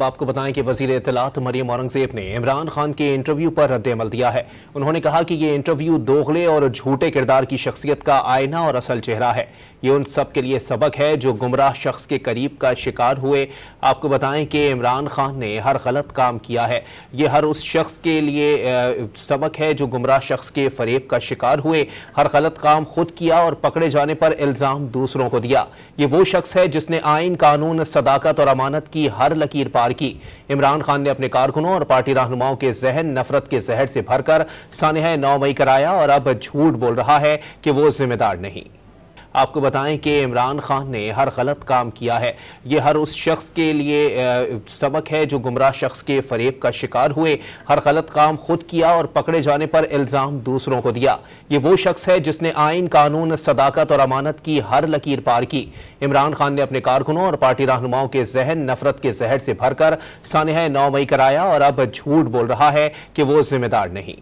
आपको बताएं कि वज़ीर इत्तलात मरियम औरंगज़ेब ने इमरान खान के इंटरव्यू पर रद्द-ए-अमल दिया है। उन्होंने कहा कि ये इंटरव्यू दोगले और झूठे किरदार की शख्सियत का आईना और असल चेहरा है। ये उन सब के लिए सबक है जो गुमराह शख्स के करीब का शिकार हुए। आपको बताएं कि इमरान खान ने हर गलत काम किया है। ये हर उस शख्स के लिए सबक है जो गुमराह शख्स के फरेब का शिकार हुए, हर गलत काम खुद किया और पकड़े जाने पर इल्ज़ाम दूसरों को दिया। ये वो शख्स है जिसने आइन, कानून, सदाकत और अमानत की हर लकीर पार की। इमरान खान ने अपने कारकुनों और पार्टी रहनुमाओं के जहन नफरत के जहर से भरकर सानह 9 मई कराया और अब झूठ बोल रहा है कि वो जिम्मेदार नहीं। आपको बताएं कि इमरान खान ने हर गलत काम किया है। ये हर उस शख्स के लिए सबक है जो गुमराह शख्स के फरेब का शिकार हुए, हर गलत काम खुद किया और पकड़े जाने पर इल्ज़ाम दूसरों को दिया। ये वो शख्स है जिसने आइन, कानून, सदाकत और अमानत की हर लकीर पार की। इमरान खान ने अपने कारकुनों और पार्टी रहनुमाओं के जहन नफरत के जहर से भरकर सानह 9 मई कराया और अब झूठ बोल रहा है कि वो जिम्मेदार नहीं।